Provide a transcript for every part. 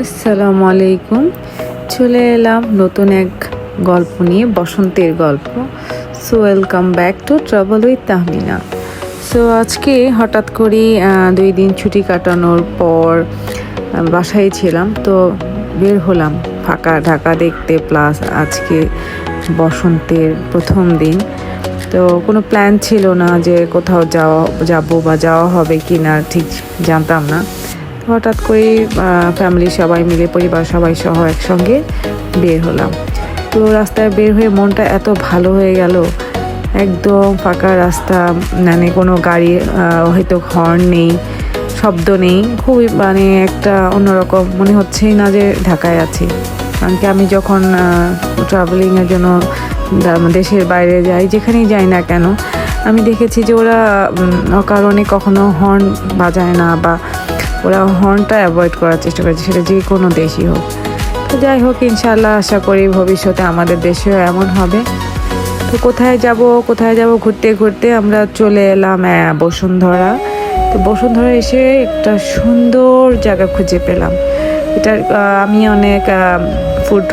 আসসালামু আলাইকুম। চলে এলাম নতুন এক গল্প নিয়ে, বসন্তের গল্প। So welcome back to travel with Tahmina. So আজকে হঠাৎ করে 2 দিন ছুটি কাটানোর পর বাসায় ছিলাম, তো বের হলাম ফাঁকা ঢাকা দেখতে। প্লাস আজকে বসন্তের প্রথম দিন, তো কোনো প্ল্যান ছিল না যে কোথাও যাবো বা যাওয়া হবে কি না, ঠিক জানতাম না। হঠাৎ করে ফ্যামিলি সবাই মিলে, পরিবার সবাই সহ একসঙ্গে বের হলাম। তো রাস্তায় বের হয়ে মনটা এত ভালো হয়ে গেল, একদম ফাঁকা রাস্তা, মানে কোনো গাড়ি হয়তো হর্ন নেই, শব্দ নেই, খুবই মানে একটা অন্যরকম মনে হচ্ছেই না যে ঢাকায় আছি। কারণ কি আমি যখন ট্রাভেলিংয়ের জন্য দেশের বাইরে যাই, যেখানেই যাই না কেন, আমি দেখেছি যে ওরা অকারণে কখনো হর্ন বাজায় না, বা ওরা হর্নটা অ্যাভয়েড করার চেষ্টা করছে, সেটা যে কোনো দেশই হোক। তো যাই হোক, ইনশাল্লাহ আশা করি ভবিষ্যতে আমাদের দেশেও এমন হবে। তো কোথায় যাব ঘুরতে ঘুরতে আমরা চলে এলাম বসুন্ধরা। তো বসুন্ধরা এসে একটা সুন্দর জায়গা খুঁজে পেলাম। এটা আমি অনেক ফুড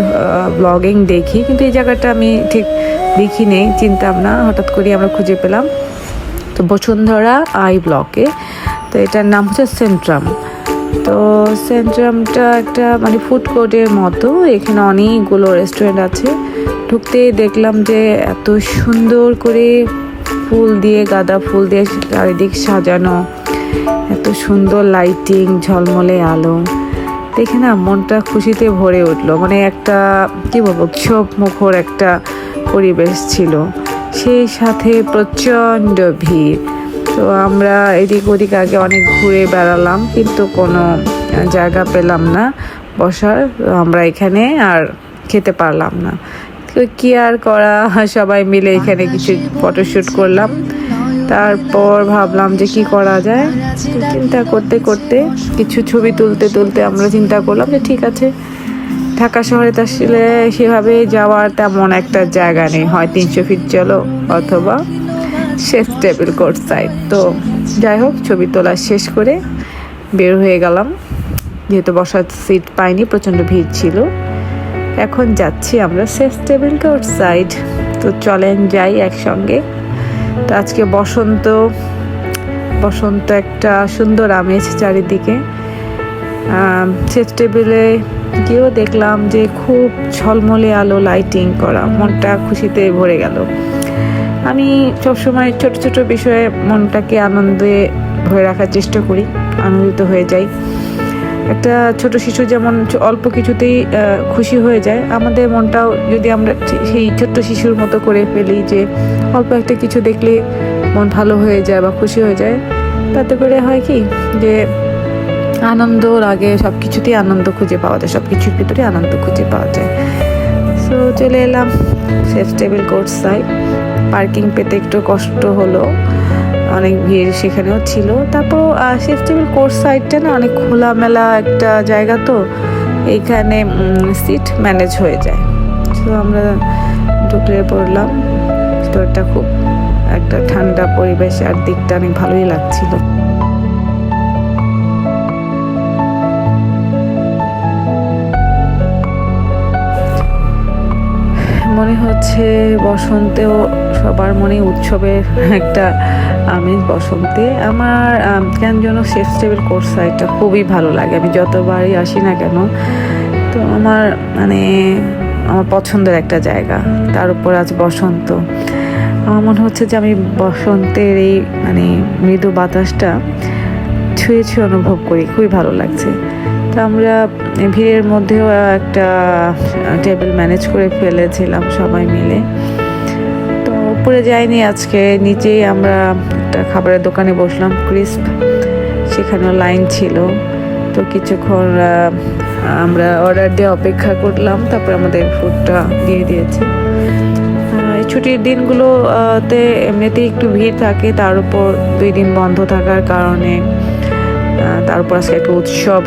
ব্লগিং দেখি, কিন্তু এই জায়গাটা আমি ঠিক দেখি নেই, চিনতাম না, হঠাৎ করে আমরা খুঁজে পেলাম। তো বসুন্ধরা আই ব্লকে, তো এটার নাম হচ্ছে সেন্ট্রাম। তো সেন্ট্রামটা একটা মানে ফুড কোর্টের মতো, এখানে অনেকগুলো রেস্টুরেন্ট আছে। ঢুকতেই দেখলাম যে এত সুন্দর করে ফুল দিয়ে, গাঁদা ফুল দিয়ে চারিদিক সাজানো, এত সুন্দর লাইটিং, ঝলমলে আলো দেখে না মনটা খুশিতে ভরে উঠলো। মানে একটা কি বলবো, উৎসব মুখর একটা পরিবেশ ছিল, সেই সাথে প্রচণ্ড ভিড়। তো আমরা এদিক ওদিক আগে অনেক ঘুরে বেড়ালাম, কিন্তু কোনো জায়গা পেলাম না বসার। আমরা এখানে আর খেতে পারলাম না, তো কি আর করা, সবাই মিলে এখানে কিছু ফটোশ্যুট করলাম। তারপর ভাবলাম যে কি করা যায়, চিন্তা করতে করতে কিছু ছবি তুলতে তুলতে আমরা চিন্তা করলাম যে ঠিক আছে, ঢাকা শহরে তো আসলে সেভাবে যাওয়ার তেমন একটা জায়গা নেই, হয় 300 ফিট চলো অথবা শেফ টেবিল কোর্ট সাইড। তো যাই হোক, ছবি তোলা শেষ করে বের হয়ে গেলাম, যেহেতু বসার সিট পাইনি, প্রচণ্ড ভিড় ছিল। এখন যাচ্ছি আমরা শেফ টেবিল কোর্ট সাইড। তো চলেন যাই একসঙ্গে। তো আজকে বসন্ত একটা সুন্দর আমেজ চারিদিকে। শেফ টেবিলে গিয়েও দেখলাম যে খুব ঝলমলে আলো, লাইটিং করা, মনটা খুশিতে ভরে গেল। আমি সবসময় ছোট ছোট বিষয়ে মনটাকে আনন্দে ভরে রাখার চেষ্টা করি, আনন্দিত হয়ে যাই। একটা ছোট শিশু যেমন অল্প কিছুতেই খুশি হয়ে যায়, আমাদের মনটাও যদি আমরা সেই ছোট্ট শিশুর মতো করে ফেলি, যে অল্প একটা কিছু দেখলে মন ভালো হয়ে যায় বা খুশি হয়ে যায়, তাতে করে হয় কি যে আনন্দ লাগে, সব কিছুতেই আনন্দ খুঁজে পাওয়া যায়, সব কিছুর ভিতরে আনন্দ খুঁজে পাওয়া যায়। সো চলে এলাম chef table court side. Parking পেতে একটু কষ্ট হলো, অনেক ভিড় সেখানেও ছিল। তারপর শেফ টেবিল কোর্ট সাইডটা না অনেক খোলামেলা একটা জায়গা, তো এইখানে সিট ম্যানেজ হয়ে যায়। তো আমরা ঢুকে পড়লাম, ভিতরটা খুব একটা ঠান্ডা পরিবেশ, আর দিকটা অনেক ভালোই লাগছিল। মনে হচ্ছে বসন্তেও সবার মনে উৎসবের একটা আমেজ বসন্তে। আমার কেন যেন শেফ টেবিল কোর্ট সাইডটা খুবই ভালো লাগে, আমি যতবারই আসি না কেন। তো আমার আমার পছন্দের একটা জায়গা, তার উপর আজ বসন্ত। আমার মনে হচ্ছে যে আমি বসন্তের এই মৃদু বাতাসটা ছুঁয়ে ছুঁয়ে অনুভব করি, খুবই ভালো লাগছে। তো আমরা ভিড়ের মধ্যেও একটা টেবিল ম্যানেজ করে ফেলেছিলাম সবাই মিলে। তো উপরে যাইনি আজকে, নিচেই আমরা একটা খাবারের দোকানে বসলাম, ক্রিস্প, সেখানেও লাইন ছিল। তো কিছুক্ষণ আমরা অর্ডার দিয়ে অপেক্ষা করলাম, তারপর আমাদের ফুডটা দিয়ে দিয়েছে। এই ছুটির দিনগুলোতে এমনিতেই একটু ভিড় থাকে, তার উপর 2 দিন বন্ধ থাকার কারণে, তারপর আজকে একটা উৎসব,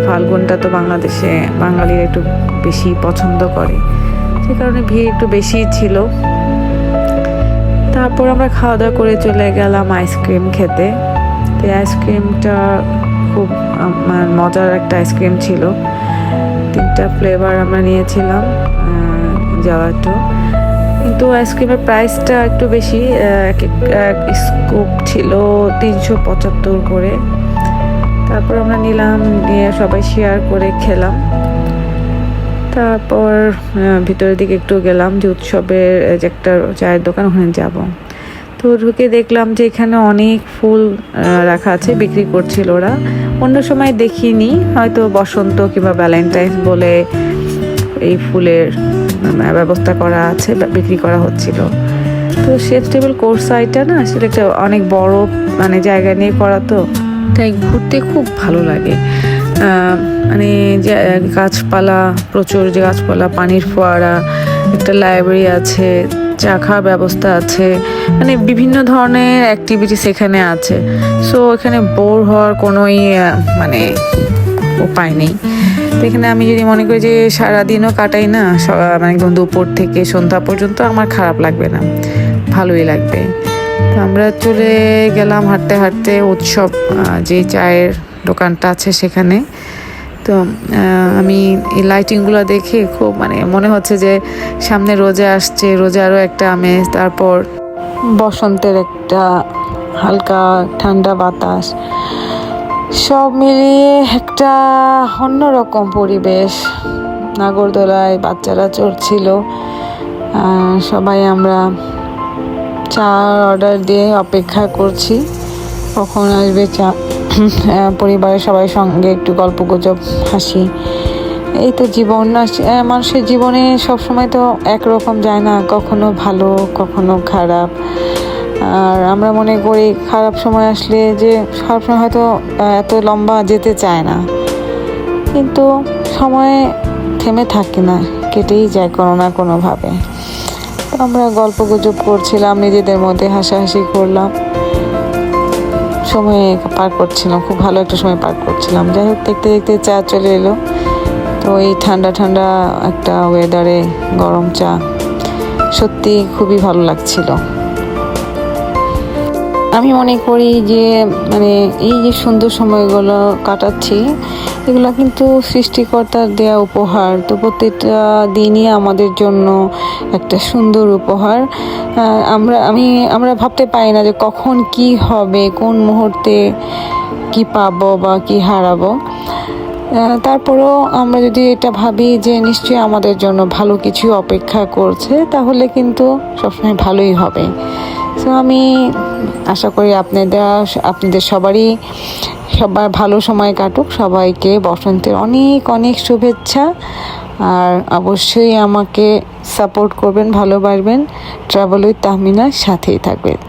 ফাল্গুনটা তো বাংলাদেশে বাঙালিরা একটু বেশি পছন্দ করে, সে কারণে ভিড় একটু বেশি ছিল। তারপর আমরা খাওয়া দাওয়া করে চলে গেলাম আইসক্রিম খেতে। তো আইসক্রিমটা খুব মজার একটা আইসক্রিম ছিল, দুইটা ফ্লেভার আমরা নিয়েছিলাম জেলাটো, কিন্তু আইসক্রিমের প্রাইসটা একটু বেশি। এক স্কুপ ছিল 375 করে। তারপর আমরা নিলাম, নিয়ে সবাই শেয়ার করে খেলাম। তারপর ভিতরের দিকে একটু গেলাম যে উৎসবের যে একটা চায়ের দোকান, ওখানে যাব। তো ঢুকে দেখলাম যে এখানে অনেক ফুল রাখা আছে, বিক্রি করছিল ওরা। অন্য সময় দেখিনি, হয়তো বসন্ত কিংবা ভ্যালেন্টাইন্স বলে এই ফুলের ব্যবস্থা করা আছে, বিক্রি করা হচ্ছিল। তো শেফ টেবিল কোর্স সাইডটা না, সেটা একটা অনেক বড় মানে জায়গা নিয়ে করা, তো তাই ঘুরতে খুব ভালো লাগে। মানে যে গাছপালা, প্রচুর যে গাছপালা, পানির ফোয়ারা, একটা লাইব্রেরি আছে, চা খাওয়ার ব্যবস্থা আছে, মানে বিভিন্ন ধরনের অ্যাক্টিভিটিস এখানে আছে। সো এখানে বোর হওয়ার কোনোই মানে উপায় নেই। তো এখানে আমি যদি মনে করি যে সারাদিনও কাটাই না, মানে একদম দুপুর থেকে সন্ধ্যা পর্যন্ত, আমার খারাপ লাগবে না, ভালোই লাগবে। তো আমরা চলে গেলাম হাঁটতে হাঁটতে উৎসব যে চায়ের দোকানটা আছে সেখানে। তো আমি এই লাইটিংগুলো দেখে খুব মানে মনে হচ্ছে যে সামনে রোজা আসছে, রোজারও একটা আমেজ, তারপর বসন্তের একটা হালকা ঠান্ডা বাতাস, সব মিলিয়ে একটা অন্যরকম পরিবেশ। নাগরদোলায় বাচ্চারা চড়ছিল, সবাই আমরা চা অর্ডার দিয়ে অপেক্ষা করছি কখন আসবে চা। পরিবারের সবাই সঙ্গে একটু গল্পগুজব, হাসি, এই তো জীবন। মানুষের জীবনে সবসময় তো একরকম যায় না, কখনো ভালো কখনো খারাপ। আর আমরা মনে করি খারাপ সময় আসলে যে খারাপ সময় হয়তো এত লম্বা যেতে চায় না, কিন্তু সময় থেমে থাকে না, কেটেই যায় কোনো না কোনোভাবে। তো আমরা গল্পগুজব করছিলাম, নিজেদের মধ্যে হাসাহাসি করলাম, সময় পার করছিলাম, খুব ভালো একটা সময় পার করছিলাম। যাই হোক, দেখতে দেখতে চা চলে এলো। তো এই ঠান্ডা ঠান্ডা একটা ওয়েদারে গরম চা সত্যি খুবই ভালো লাগছিল। আমি মনে করি যে মানে এই যে সুন্দর সময়গুলো কাটাচ্ছি, এগুলো কিন্তু সৃষ্টিকর্তার দেয়া উপহার। তো প্রত্যেকটা দিনই আমাদের জন্য একটা সুন্দর উপহার। আমরা ভাবতে পারি না যে কখন কি হবে, কোন মুহূর্তে কি পাবো বা কি হারাবো। তারপরেও আমরা যদি এটা ভাবি যে নিশ্চয়ই আমাদের জন্য ভালো কিছু অপেক্ষা করছে, তাহলে কিন্তু সবসময় ভালোই হবে। তো আমি আশা করি আপনাদের সবার ভালো সময় কাটুক। সবাইকে বসন্তের অনেক অনেক শুভেচ্ছা। আর অবশ্যই আমাকে সাপোর্ট করবেন, ভালোবাসবেন। ট্রাভেল উইথ তাহমিনার সাথেই থাকবেন।